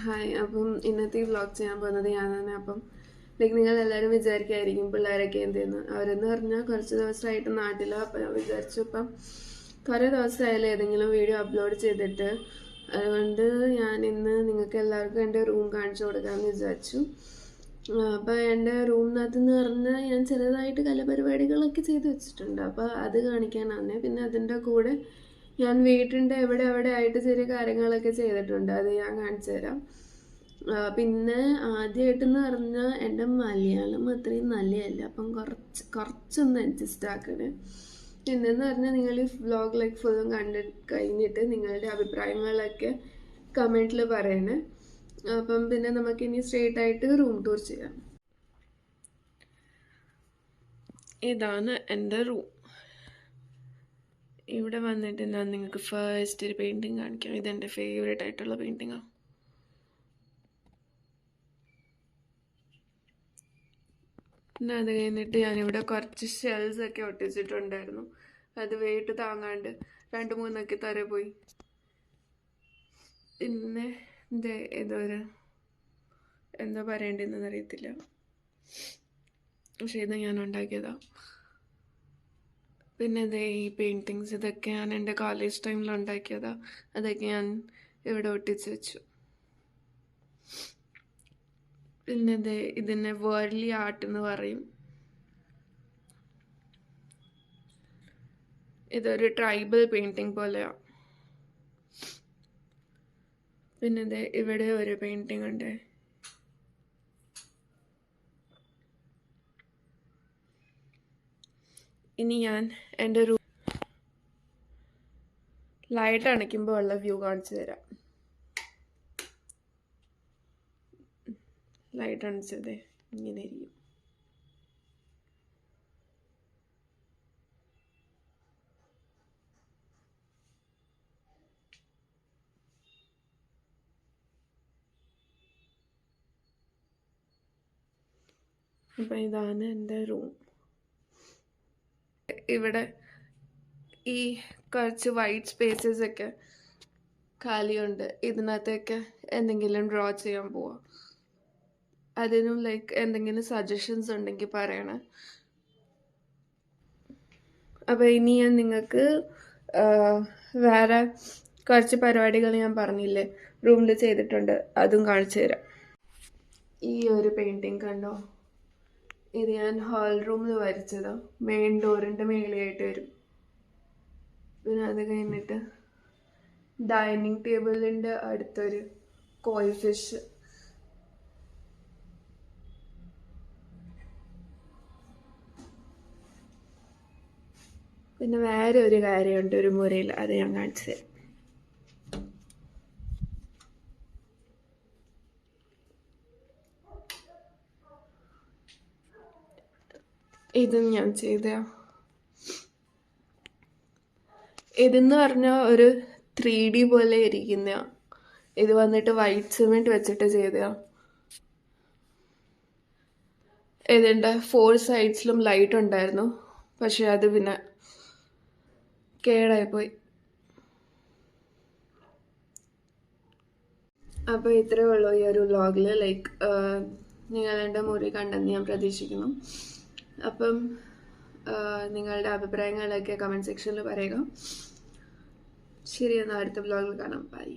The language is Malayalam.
ഹായ്. അപ്പം ഇന്നത്തെ ഈ വ്ളോഗ് ചെയ്യാൻ പോകുന്നത് ഞാൻ തന്നെ. അപ്പം നിങ്ങളെല്ലാവരും വിചാരിക്കുമായിരിക്കും പിള്ളേരൊക്കെ എന്ത് ചെയ്യുന്നു. അവരെന്ന് പറഞ്ഞാൽ കുറച്ച് ദിവസമായിട്ട് നാട്ടിലാണ്. അപ്പം ഞാൻ വിചാരിച്ചു ഇപ്പം കുറേ ദിവസമായാലും ഏതെങ്കിലും വീഡിയോ അപ്ലോഡ് ചെയ്തിട്ട്, അതുകൊണ്ട് ഞാൻ ഇന്ന് നിങ്ങൾക്ക് എല്ലാവർക്കും എൻ്റെ റൂം കാണിച്ചു കൊടുക്കാമെന്ന് വിചാരിച്ചു. അപ്പോൾ എൻ്റെ റൂമിനകത്തെന്ന് പറഞ്ഞാൽ ഞാൻ ചെറുതായിട്ട് കലാപരിപാടികളൊക്കെ ചെയ്ത് വെച്ചിട്ടുണ്ട്. അപ്പോൾ അത് കാണിക്കാനാണ്. പിന്നെ അതിൻ്റെ കൂടെ ഞാൻ വീട്ടിൻ്റെ എവിടെ ആയിട്ട് ചെറിയ കാര്യങ്ങളൊക്കെ ചെയ്തിട്ടുണ്ട്. അത് ഞാൻ കാണിച്ചു തരാം. പിന്നെ ആദ്യമായിട്ടെന്ന് പറഞ്ഞാൽ എൻ്റെ മലയാളം അത്രയും നല്ലതല്ല. അപ്പം കുറച്ചൊന്ന് അഡ്ജസ്റ്റ് ആക്കണേ. പിന്നെന്ന് പറഞ്ഞാൽ നിങ്ങൾ ഈ വ്ലോഗ് ഫുള്ളും കഴിഞ്ഞിട്ട് നിങ്ങളുടെ അഭിപ്രായങ്ങളൊക്കെ കമൻറ്റിൽ പറയണേ. അപ്പം പിന്നെ നമുക്കിനി സ്ട്രെയിറ്റ് ആയിട്ട് റൂം ടൂർ ചെയ്യാം. ഇതാണ് എൻ്റെ റൂം. ഇവിടെ വന്നിട്ട് ഞാൻ നിങ്ങൾക്ക് ഫസ്റ്റ് ഒരു പെയിൻറ്റിങ് കാണിക്കാം. ഇതെൻ്റെ ഫേവറേറ്റ് ആയിട്ടുള്ള പെയിൻറ്റിങ്ങാണ്. പിന്നെ അത് കഴിഞ്ഞിട്ട് ഞാനിവിടെ കുറച്ച് ഷെൽസൊക്കെ ഒട്ടിച്ചിട്ടുണ്ടായിരുന്നു. അത് വെയിറ്റ് താങ്ങാണ്ട് 2-3 തറ പോയി. പിന്നെ ഇതൊരു എന്താ പറയേണ്ടതെന്ന് അറിയത്തില്ല, പക്ഷേ ഇത് ഞാൻ ഉണ്ടാക്കിയതാണ്. പിന്നെ ഈ പെയിൻറ്റിങ്സ് ഇതൊക്കെ ഞാൻ എൻ്റെ കോളേജ് ടൈമിൽ ഉണ്ടാക്കിയതാണ്. അതൊക്കെ ഞാൻ ഇവിടെ ഒട്ടിച്ച് വെച്ചു. പിന്നെ ഇതിനെ വേർലി ആർട്ട് എന്ന് പറയും. ഇതൊരു ട്രൈബൽ പെയിൻറ്റിങ് പോലെയാണ്. പിന്നെ ഇവിടെ ഒരു പെയിൻറ്റിങ് ഉണ്ട്. ഇനി ഞാൻ എൻ്റെ റൂം ലൈറ്റ് അണയ്ക്കുമ്പോൾ ഉള്ള വ്യൂ കാണിച്ചു തരാം. ലൈറ്റ് അണിച്ചത് ഇങ്ങനെ ഇരിക്കും. അപ്പം ഇതാണ് എൻ്റെ റൂം. ഇവിടെ ഈ കുറച്ച് വൈറ്റ് സ്പേസസ് ഒക്കെ കാലിയുണ്ട്. ഇതിനകത്തൊക്കെ എന്തെങ്കിലും ഡ്രോ ചെയ്യാൻ പോവാം. അതിനും എന്തെങ്കിലും സജഷൻസ് ഉണ്ടെങ്കിൽ പറയണേ. അപ്പോൾ ഇനി ഞാൻ നിങ്ങൾക്ക് വേറെ കുറച്ച് പരിപാടികൾ ഞാൻ പറഞ്ഞില്ലേ റൂമിൽ ചെയ്തിട്ടുണ്ട്, അതും കാണിച്ചു തരാം. ഈ ഒരു പെയിൻറ്റിങ് കണ്ടോ? ഇത് ഞാൻ ഹാൾ റൂമിൽ വരച്ചതാണ്. മെയിൻ ഡോറിൻ്റെ മേലെയായിട്ട് വരും. പിന്നെ അത് കഴിഞ്ഞിട്ട് ഡൈനിങ് ടേബിളിൻ്റെ അടുത്തൊരു കോയി ഫിഷ്. പിന്നെ വേറെ ഒരു കാര്യമുണ്ട് ഒരു മുറിയിൽ, അത് ഞാൻ കാണിച്ചു തരാം. ഇതും ഞാൻ ചെയ്ത. ഇതെന്ന് പറഞ്ഞാൽ ഒരു 3D പോലെ ഇരിക്കുന്ന. ഇത് വന്നിട്ട് വൈറ്റ് സിമെൻറ്റ് വെച്ചിട്ട് ചെയ്തതാണ്. ഇതിൻ്റെ 4 സൈഡ്സിലും ലൈറ്റ് ഉണ്ടായിരുന്നു, പക്ഷെ അത് പിന്നെ കേടായിപ്പോയി. അപ്പോൾ ഇത്രയേ ഉള്ളൂ ഈ ഒരു വ്ലോഗിൽ. നിങ്ങൾ എൻ്റെ മുറി കണ്ടെന്ന് ഞാൻ പ്രതീക്ഷിക്കുന്നു. അപ്പം നിങ്ങളുടെ അഭിപ്രായങ്ങളൊക്കെ കമൻറ്റ് സെക്ഷനിൽ പറയുക. ശരി, എന്നാൽ അടുത്ത വ്ലോഗിൽ കാണാം. ബൈ.